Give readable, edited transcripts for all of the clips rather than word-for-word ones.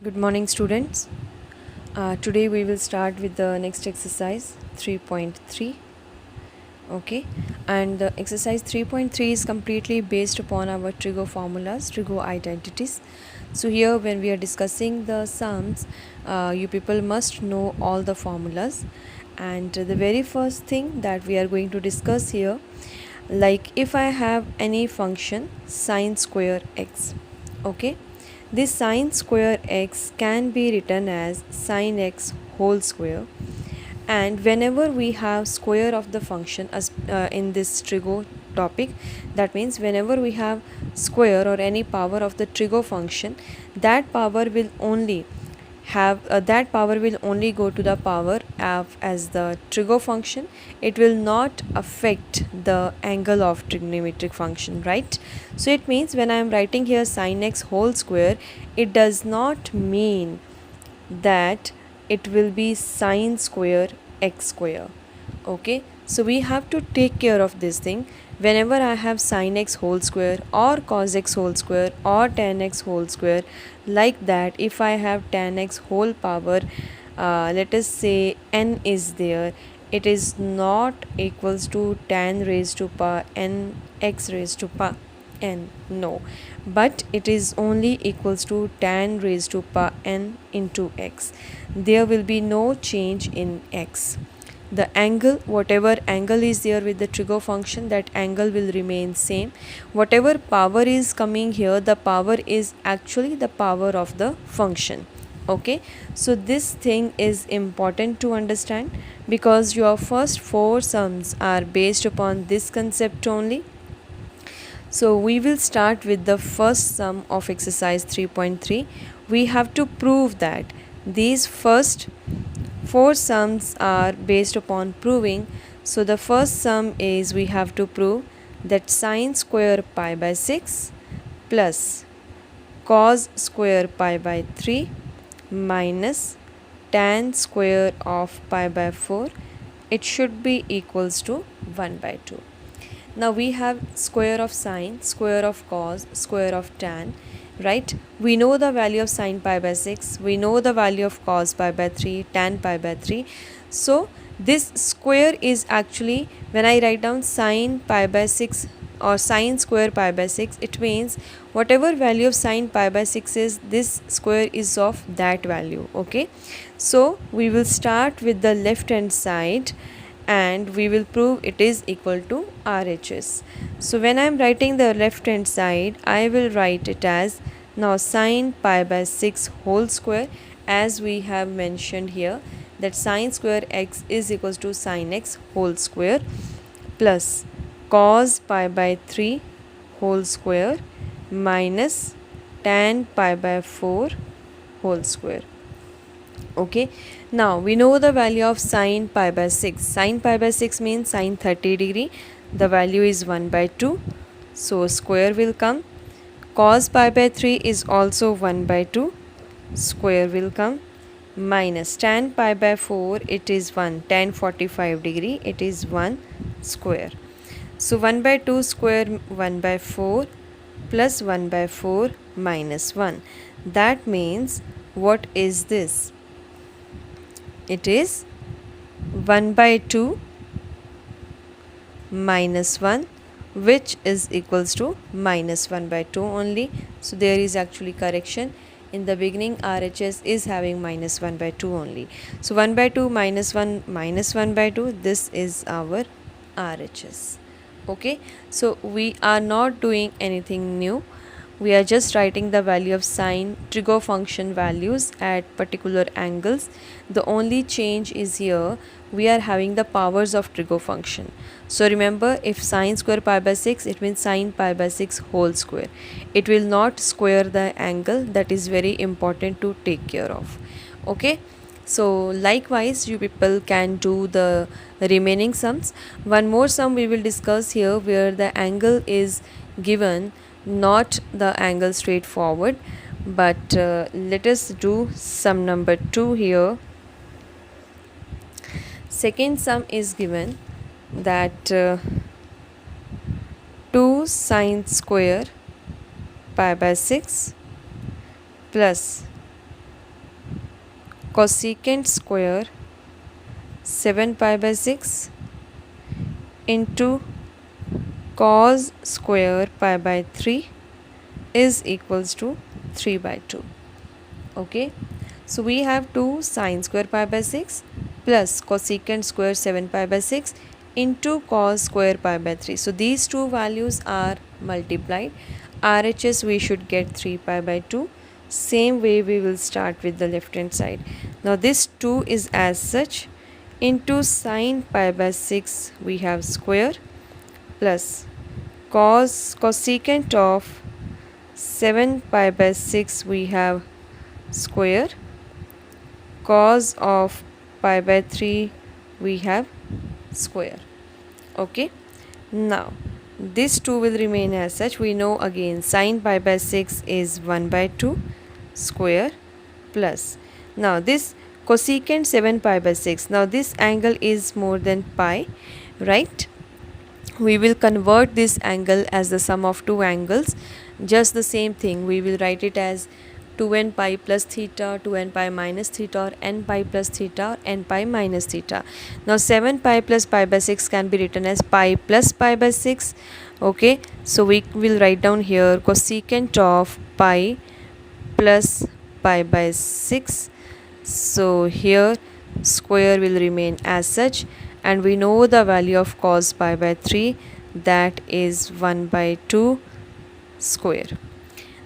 Good morning, students. Today we will start with the next exercise 3.3. Okay, and the exercise 3.3 is completely based upon our trigo formulas, trigo identities. So, here when we are discussing the sums, you people must know all the formulas. And the very first thing that we are going to discuss here, like if I have any function sine square x, okay, this sine square x can be written as sine x whole square, and whenever we have square of the function as in this trigo topic, that means whenever we have square or any power of the trigo function, that power will only that power will only go to the power of as the trigo function. It will not affect the angle of trigonometric function, right? So it means when I am writing here sine x whole square, it does not mean that it will be sine square x square. Okay, so we have to take care of this thing. Whenever I have sine x whole square or cos x whole square or tan x whole square, like that, if I have tan x whole power, let us say n is there, it is not equals to tan raised to power n x raised to power n, no, but it is only equals to tan raised to power n into x. There will be no change in x. The angle, whatever angle is there with the trigo function, that angle will remain same. Whatever power is coming here, the power is actually the power of the function. Okay, so this thing is important to understand, because your first four sums are based upon this concept only. So we will start with the first sum of exercise 3.3. We have to prove that these first four sums are based upon proving. So the first sum is, we have to prove that sine square pi by 6 plus cos square pi by 3 minus tan square of pi by 4, it should be equals to 1 by 2. Now we have square of sine, square of cos, square of tan, right? We know the value of sine pi by 6, we know the value of cos pi by 3, tan pi by 3. So this square is actually, when I write down sine pi by 6 or sine square pi by 6, it means whatever value of sine pi by 6 is, this square is of that value. Okay, so we will start with the left hand side and we will prove it is equal to RHS. So when I am writing the left hand side, I will write it as now sine pi by 6 whole square, as we have mentioned here that sine square x is equals to sine x whole square plus cos pi by 3 whole square minus tan pi by 4 whole square. Okay, now we know the value of sine pi by 6. Sine pi by 6 means sine 30 degree. The value is 1 by 2. So square will come. Cos pi by 3 is also 1 by 2. Square will come. Minus tan pi by 4, it is 1. Tan 45 degree, it is 1 square. So 1 by 2 square, 1 by 4 plus 1 by 4 minus 1. That means, what is this? It is 1 by 2 minus 1, which is equals to minus 1 by 2 only. So there is actually correction. In the beginning, RHS is having minus 1 by 2 only. So 1 by 2 minus 1 by 2, this is our RHS. Okay, so we are not doing anything new. We are just writing the value of sine trigo function values at particular angles. The only change is here, we are having the powers of trigo function. So remember, if sine square pi by 6, it means sine pi by 6 whole square. It will not square the angle. That is very important to take care of. Okay, so likewise you people can do the remaining sums. One more sum we will discuss here, where the angle is given, not the angle straightforward, but let us do sum number 2 here. Second sum is given that 2 sine square pi by 6 plus cosecant square 7 pi by 6 into cos square pi by 3 is equals to 3 by 2. Okay, so we have 2 sin square pi by 6 plus cosecant square 7 pi by 6 into cos square pi by 3. So these two values are multiplied. RHS we should get 3 pi by 2. Same way we will start with the left hand side. Now this 2 is as such into sin pi by 6 we have square plus cosecant of 7 pi by 6 we have square, cos of pi by 3 we have square. Okay, now this 2 will remain as such. We know again sin pi by 6 is 1 by 2 square plus, now this cosecant 7 pi by 6, now this angle is more than pi, right? We will convert this angle as the sum of two angles. Just the same thing, we will write it as 2n pi plus theta, 2n pi minus theta, or n pi plus theta, or n pi minus theta. Now 7 pi plus pi by 6 can be written as pi plus pi by 6. Okay, so we will write down here cosecant of pi plus pi by 6. So here square will remain as such, and we know the value of cos pi by 3, that is 1 by 2 square.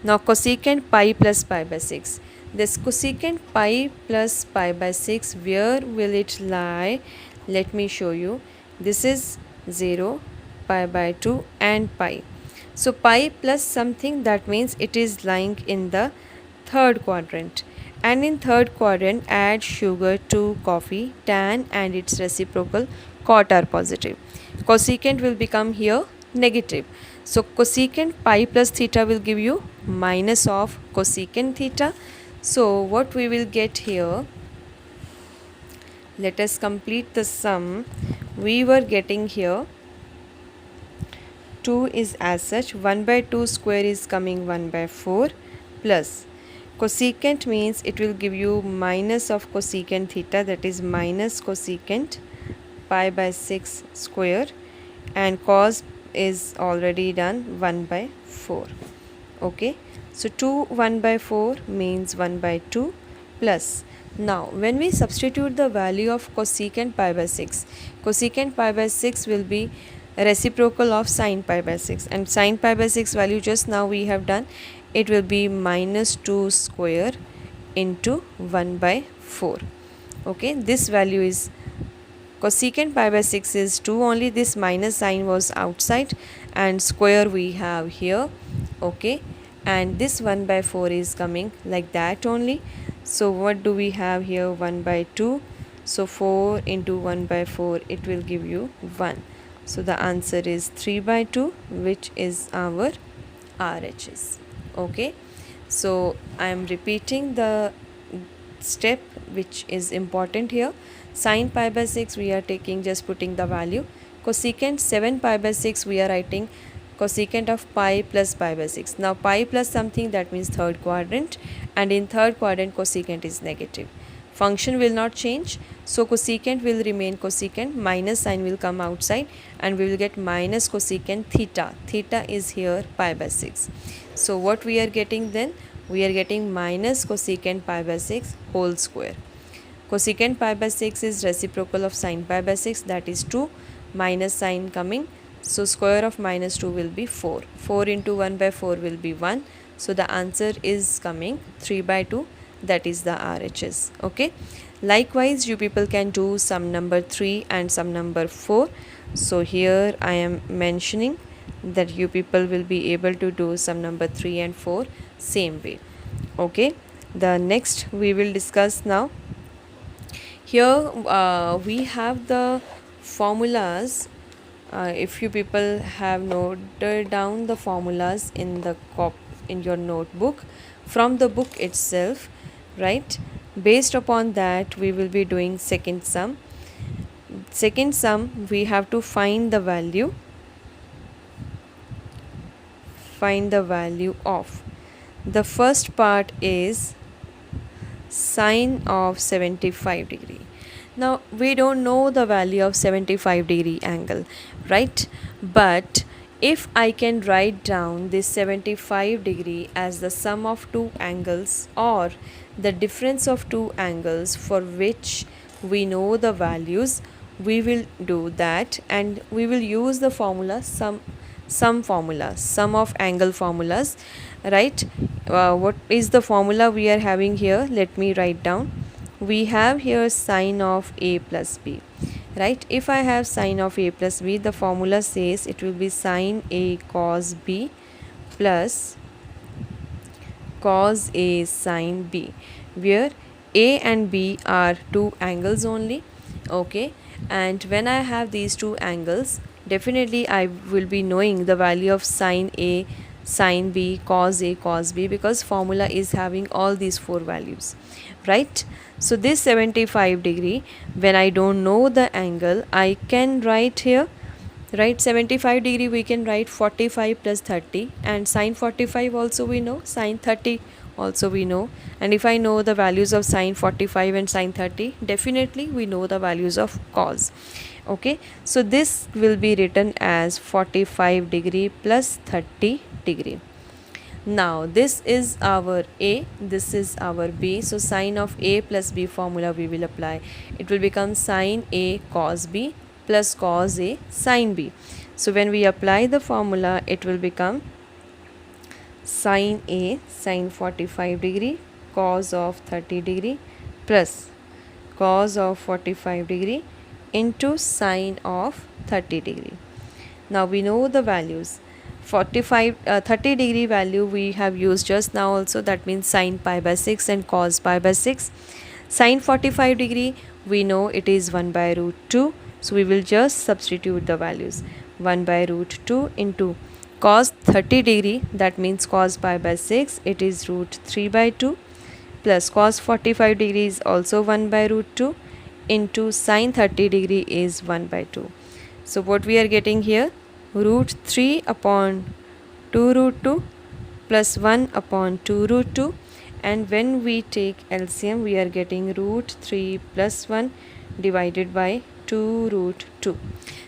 Now cosecant pi plus pi by 6. This cosecant pi plus pi by 6, where will it lie? Let me show you. This is 0, pi by 2 and pi. So pi plus something, that means it is lying in the third quadrant. And in third quadrant, add sugar to coffee, tan and its reciprocal cot are positive. Cosecant will become here negative. So cosecant pi plus theta will give you minus of cosecant theta. So what we will get here, let us complete the sum. We were getting here 2 is as such, 1 by 2 square is coming 1 by 4 plus cosecant means it will give you minus of cosecant theta, that is minus cosecant pi by 6 square, and cos is already done 1 by 4. Okay, so 2 1 by 4 means 1 by 2 plus, now when we substitute the value of cosecant pi by 6, cosecant pi by 6 will be reciprocal of sin pi by 6, and sin pi by 6 value just now we have done, it will be minus 2 square into 1 by 4. Okay, this value is cosecant pi by 6 is 2 only, this minus sign was outside, and square we have here. Okay, and this 1 by 4 is coming like that only. So what do we have here? 1 by 2, so 4 into 1 by 4, it will give you 1. So the answer is 3 by 2, which is our RHS. Okay, so I am repeating the step which is important here. Sin pi by 6 we are taking, just putting the value. Cosecant 7 pi by 6 we are writing cosecant of pi plus pi by 6. Now pi plus something, that means third quadrant, and in third quadrant cosecant is negative. Function will not change, so cosecant will remain cosecant, minus sign will come outside, and we will get minus cosecant theta. Theta is here pi by 6. So what we are getting then? We are getting minus cosecant pi by 6 whole square. Cosecant pi by 6 is reciprocal of sin pi by 6, that is 2, minus sign coming, so square of minus 2 will be 4. 4 into 1 by 4 will be 1. So the answer is coming 3 by 2, that is the RHS. Okay, likewise you people can do sum number 3 and sum number 4. So here I am mentioning that you people will be able to do sum number 3 and 4 same way. Okay, the next we will discuss now. Here we have the formulas. If you people have noted down the formulas in the in your notebook from the book itself, right? Based upon that we will be doing second sum. Second sum we have to find the value of. The first part is sine of 75 degree. Now we don't know the value of 75-degree angle, right? But if I can write down this 75-degree as the sum of two angles or the difference of two angles for which we know the values, we will do that, and we will use the formula sum of angle formulas, right? What is the formula we are having here? Let me write down. We have here sine of a plus b, right? If I have sine of a plus b, the formula says it will be sine a cos b plus cos a sine b, where a and b are two angles only, okay? And when I have these two angles, definitely I will be knowing the value of sine a sine b cos a cos b, because formula is having all these four values, right? So this 75-degree, when I don't know the angle, I can write here, right? 75-degree we can write 45 plus 30, and sine 45 also we know, sine 30 also we know. And if I know the values of sine 45 and sine 30, definitely we know the values of cos, okay? So this will be written as 45-degree plus 30-degree. Now this is our a, this is our b. So sine of a plus b formula we will apply. It will become sine a cos b plus cos a sine b. So when we apply the formula, it will become sine a sine 45-degree cos of 30-degree plus cos of 45-degree into sine of 30-degree. Now we know the values. 30-degree value we have used just now also, that means sine pi by 6 and cos pi by 6. Sine 45-degree we know it is 1 by root 2, so we will just substitute the values. 1 by root 2 into cos 30-degree, that means cos pi by 6, it is root 3 by 2, plus cos 45-degree is also 1 by root 2 into sine 30-degree is 1 by 2. So what we are getting here, root 3 upon 2 root 2 plus 1 upon 2 root 2, and when we take LCM we are getting root 3 plus 1 divided by 2 root 2.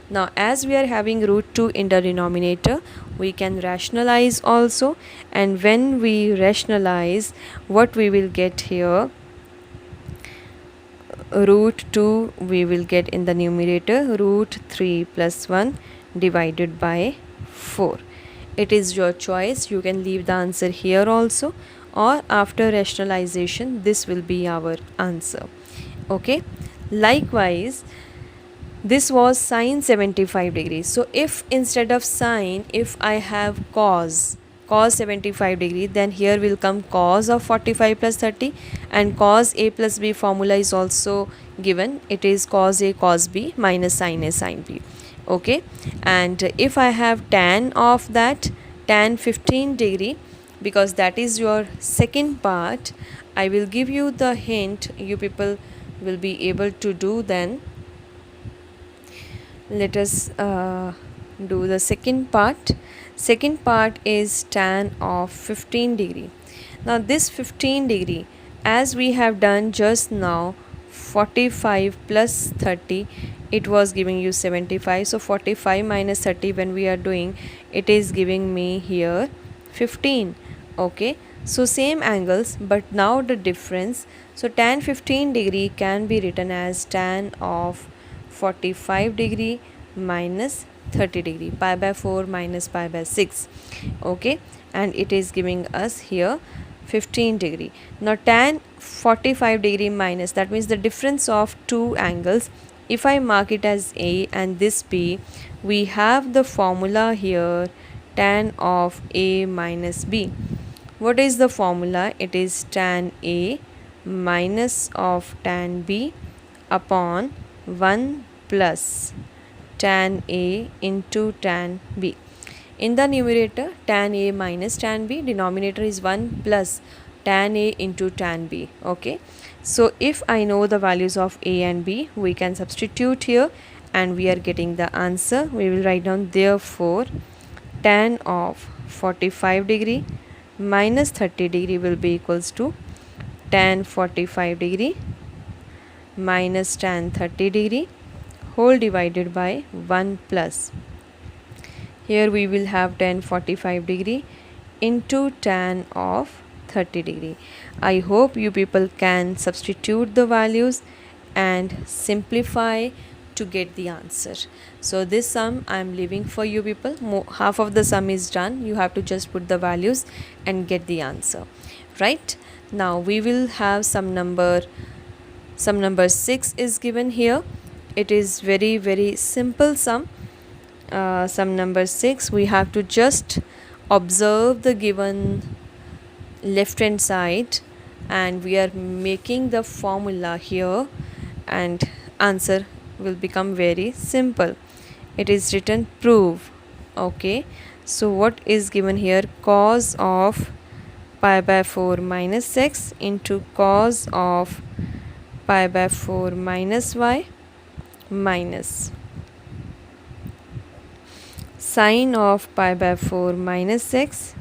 Now as we are having root 2 in the denominator, we can rationalize also, and when we rationalize, what we will get here, root 2 we will get in the numerator, root 3 plus 1 divided by 4. It is your choice, you can leave the answer here also, or after rationalization this will be our answer, okay? Likewise, this was sine 75-degree. So if instead of sine, if I have cos 75-degree, then here will come cos of 45 plus 30, and cos a plus b formula is also given, it is cos a cos b minus sine a sine b, okay? And if I have tan of that, tan 15-degree, because that is your second part, I will give you the hint, you people will be able to do. Then let us do the second part. Second part is tan of 15-degree. Now this 15-degree, as we have done just now, 45 plus 30, it was giving you 75. So 45 minus 30 when we are doing, it is giving me here 15, okay? So same angles, but now the difference. So tan 15-degree can be written as tan of 45-degree minus 30-degree, pi by 4 minus pi by 6, okay? And it is giving us here 15-degree. Now tan 45-degree minus, that means the difference of two angles, if I mark it as A and this B, we have the formula here, tan of A minus B. What is the formula? It is tan A minus of tan B upon 1 plus tan A into tan B. In the numerator, tan A minus tan B, denominator is 1 plus tan A into tan B, okay? So if I know the values of A and B, we can substitute here and we are getting the answer. We will write down, therefore tan of 45-degree minus 30-degree will be equals to tan 45 degree minus tan 30 degree whole divided by 1 plus. Here we will have tan 45 degree into tan of 30 degree. I hope you people can substitute the values and simplify to get the answer. So this sum I am leaving for you people. Half of the sum is done. You have to just put the values and get the answer. Right? Now we will have some number 6 is given here. It is very simple sum. Sum number 6, we have to just observe the given left hand side and we are making the formula here and answer will become very simple. It is written prove. Okay, so what is given here? Cos of pi by 4 minus x into cos of pi by 4 minus y minus sine of pi by 4 minus x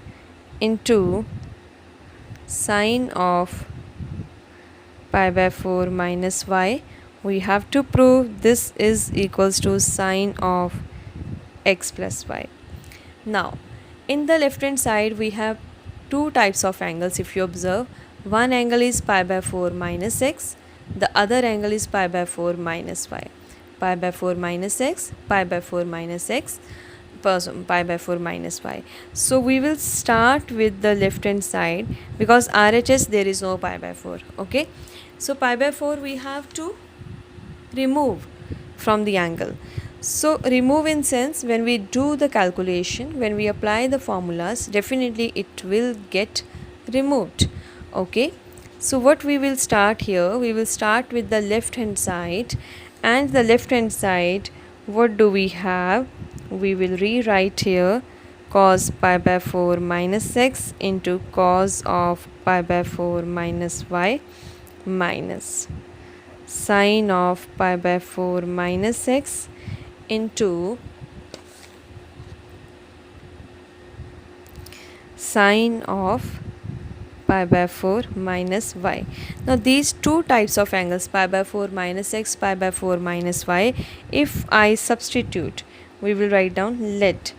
into sine of pi by 4 minus y. We have to prove this is equals to sine of x plus y. Now in the left hand side we have two types of angles. If you observe, one angle is pi by 4 minus x, the other angle is pi by 4 minus y. Pi by 4 minus x, pi by 4 minus x, pi by 4 minus y. So we will start with the left hand side because RHS there is no pi by 4. Okay, so pi by 4 we have to remove from the angle. So remove in sense, when we do the calculation, when we apply the formulas, definitely it will get removed. Okay, so what we will start here, we will start with the left hand side, and the left hand side, what do we have? We will rewrite here cos pi by 4 minus x into cos of pi by 4 minus y minus sine of pi by 4 minus x into sine of pi by 4 minus y. Now these two types of angles, pi by 4 minus x, pi by 4 minus y, if I substitute, we will write down, let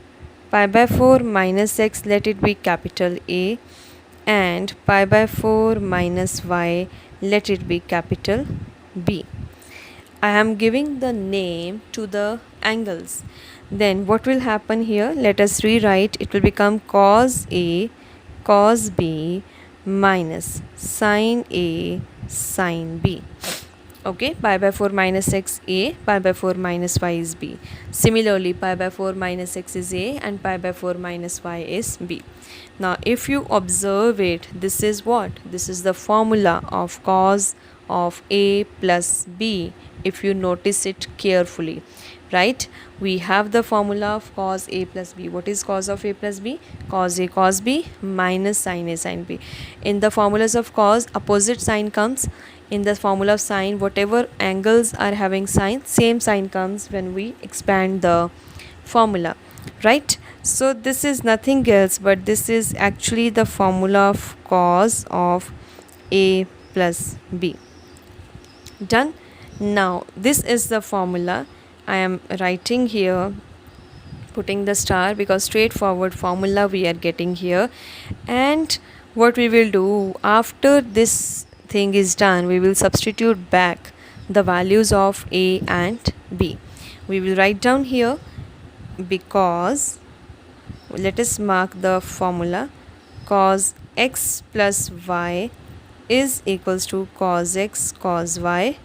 pi by 4 minus x, let it be capital A, and pi by 4 minus y, let it be capital B. I am giving the name to the angles. Then what will happen here? Let us rewrite. It will become cos A, cos B minus sine A, sine B. Okay, pi by 4 minus x A, pi by 4 minus y is B. Similarly, pi by 4 minus x is A and pi by 4 minus y is B. Now if you observe it, this is what? This is the formula of cos of A plus B, if you notice it carefully, right? We have the formula of cos A plus B. What is cos of A plus B? Cos A cos B minus sine A sine B. In the formulas of cos, opposite sign comes. In the formula of sine, whatever angles are having sine, same sign comes when we expand the formula, right? So this is nothing else but this is actually the formula of cos of A plus B. Done. Now this is the formula. I am writing here, putting the star, because straightforward formula we are getting here. And what we will do after this thing is done, we will substitute back the values of A and B. We will write down here, because let us mark the formula, cos x plus y is equals to cos x cos y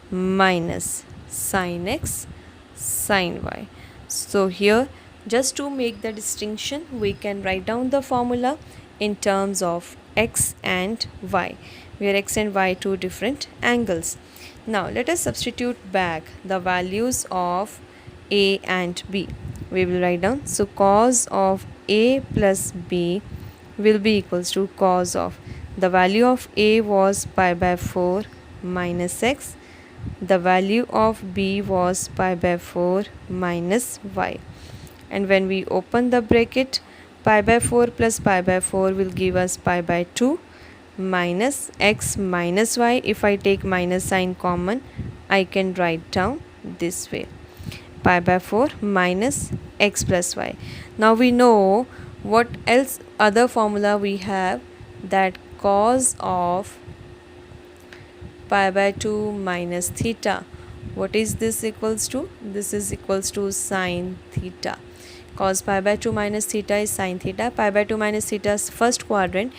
minus sin x sin y. So here, just to make the distinction, we can write down the formula in terms of x and y, where x and y two different angles. Now let us substitute back the values of A and B. We will write down, so cos of A plus B will be equals to cos of, the value of A was pi by 4 minus x, the value of B was pi by 4 minus y, and when we open the bracket, pi by 4 plus pi by 4 will give us pi by 2 minus x minus y. If I take minus sign common, I can write down this way, pi by 4 minus x plus y. Now we know what else other formula we have, that cos of pi by 2 minus theta. What is this equals to? This is equals to sine theta. Cos pi by 2 minus theta is sine theta. Pi by 2 minus theta is first quadrant,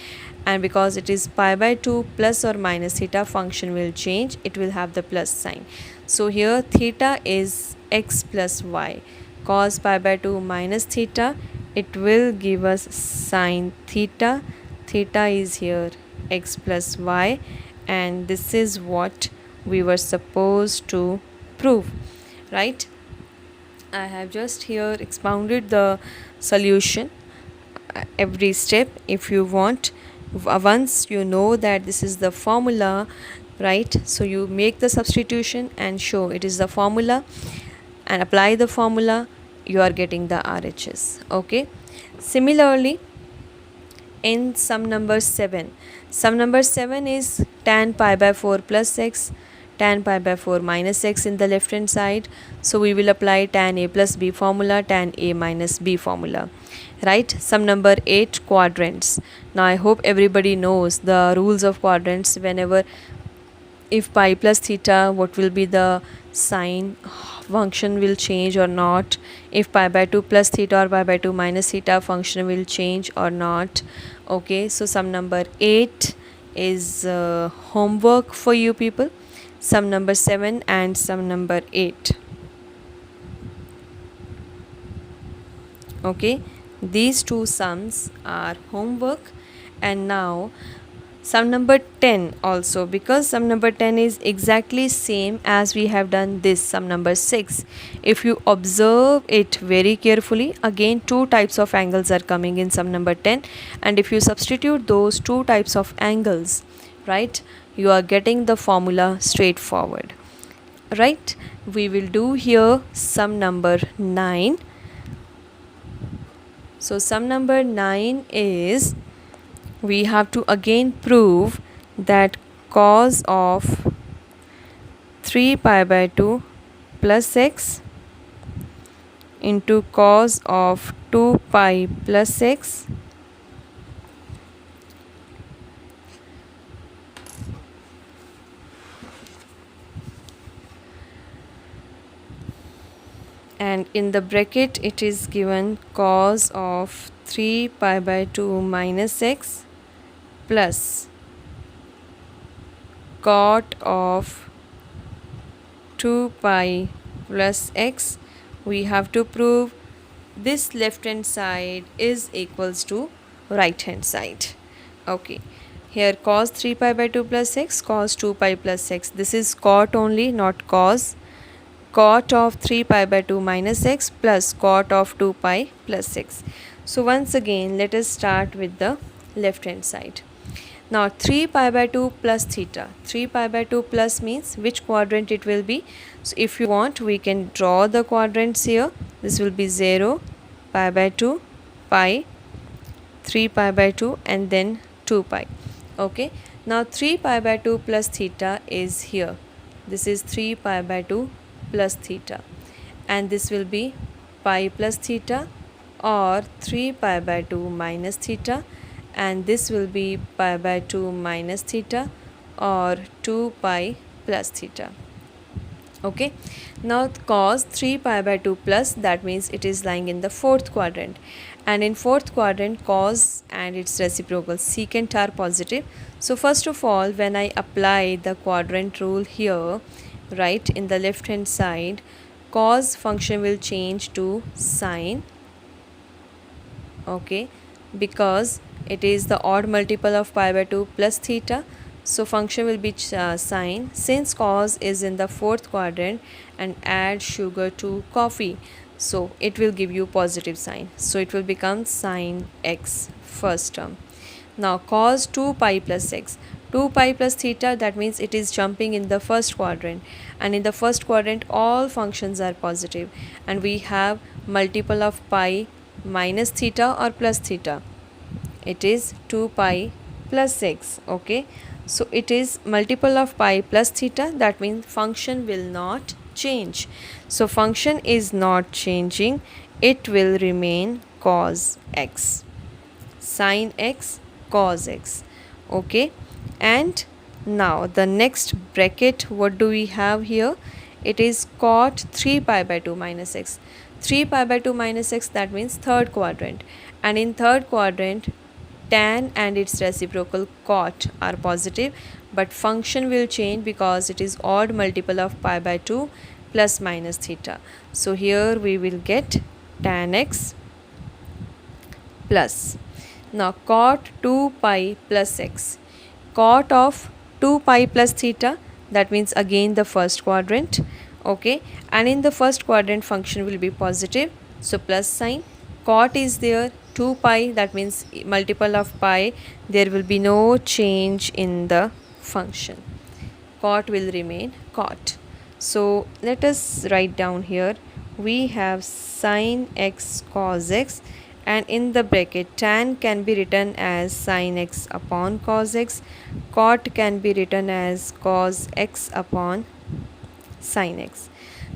and because it is pi by 2 plus or minus theta, function will change. It will have the plus sign. So here theta is x plus y. Cos pi by 2 minus theta, it will give us sine theta. Theta is here x plus y, and this is what we were supposed to prove, right? I have just here expounded the solution every step. If you want, once you know that this is the formula, right, so you make the substitution and show it is the formula and apply the formula, you are getting the RHS. Okay, similarly in sum number 7, sum number 7 is tan pi by 4 plus x, tan pi by 4 minus x in the left hand side. So we will apply tan a plus b formula, tan a minus b formula, right? Sum number 8, quadrants. Now I hope everybody knows the rules of quadrants. Whenever, if pi plus theta, what will be the sign, function will change or not. If pi by 2 plus theta or pi by 2 minus theta, function will change or not. Okay, so sum number 8 is homework for you people. Sum number 7 and sum number 8. Okay, these two sums are homework. And now sum number 10 also, because sum number 10 is exactly same as we have done this sum number 6. If you observe it very carefully, again two types of angles are coming in sum number 10, and if you substitute those two types of angles, right, you are getting the formula straightforward, right? We will do here sum number 9. So sum number 9 is, we have to again prove that cos of 3 pi by 2 plus x into cos of 2 pi plus x and in the bracket it is given cos of 3 pi by 2 minus x plus cot of 2 pi plus x. We have to prove this left hand side is equals to right hand side. Okay, here cos 3 pi by 2 plus x, cos 2 pi plus x, this is cot only, not cos. Cot of 3 pi by 2 minus x plus cot of 2 pi plus x. So once again let us start with the left hand side. Now 3 pi by 2 plus theta, 3 pi by 2 plus means which quadrant it will be. So if you want, we can draw the quadrants here. This will be 0, pi by 2, pi, 3 pi by 2 and then 2 pi. Okay, now 3 pi by 2 plus theta is here. This is 3 pi by 2 plus theta, and this will be pi plus theta or 3 pi by 2 minus theta, and this will be pi by 2 minus theta or 2 pi plus theta. Okay, now cos 3 pi by 2 plus, that means it is lying in the fourth quadrant, and in fourth quadrant cos and its reciprocal secant are positive. So first of all, when I apply the quadrant rule here, right, in the left hand side, cos function will change to sine. Okay, because it is the odd multiple of pi by 2 plus theta, so function will be sine. Since cos is in the fourth quadrant and add sugar to coffee, so it will give you positive sign, so it will become sine x, first term. Now cos 2 pi plus x, 2 pi plus theta, that means it is jumping in the first quadrant, and in the first quadrant all functions are positive, and we have multiple of pi minus theta or plus theta. It is 2 pi plus x. Okay, so it is multiple of pi plus theta, that means function will not change. So function is not changing, it will remain cos x, sin x, cos x. Okay, and now the next bracket, what do we have here? It is cot 3 pi by 2 minus x. 3 pi by 2 minus x, that means third quadrant, and in third quadrant tan and its reciprocal cot are positive, but function will change because it is odd multiple of pi by 2 plus minus theta. So here we will get tan x plus, now cot 2 pi plus x, cot of 2 pi plus theta, that means again the first quadrant. Okay, and in the first quadrant function will be positive, so plus sign, cot is there, 2 pi, that means multiple of pi, there will be no change in the function, cot will remain cot. So let us write down here, we have sin x cos x, and in the bracket tan can be written as sin x upon cos x, cot can be written as cos x upon sin x.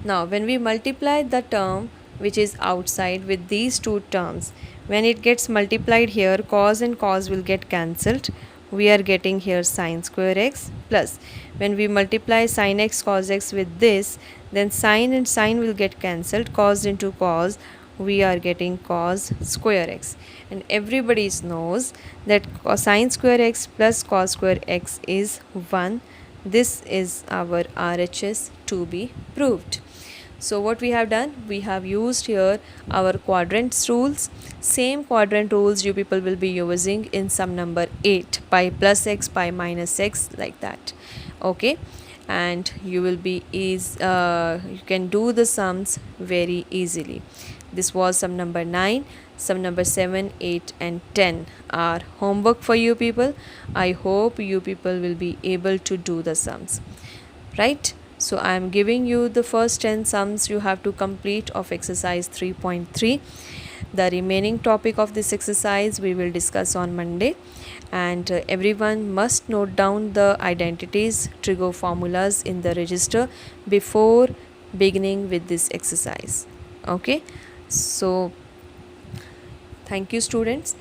Now when we multiply the term which is outside with these two terms, when it gets multiplied here, cos and cos will get cancelled, we are getting here sin square x, plus when we multiply sin x cos x with this, then sin and sin will get cancelled, cos into cos, we are getting cos square x, and everybody knows that sin square x plus cos square x is 1. This is our RHS to be proved. So what we have done, we have used here our quadrants rules. Same quadrant rules you people will be using in sum number 8, pi plus x, pi minus x, like that. Okay, and you will be you can do the sums very easily. This was sum number 9. Sum number 7, 8 and 10 are homework for you people. I hope you people will be able to do the sums, right? So I am giving you the first 10 sums you have to complete of exercise 3.3. The remaining topic of this exercise we will discuss on Monday, and everyone must note down the identities, trigger formulas in the register before beginning with this exercise. Okay, so thank you students.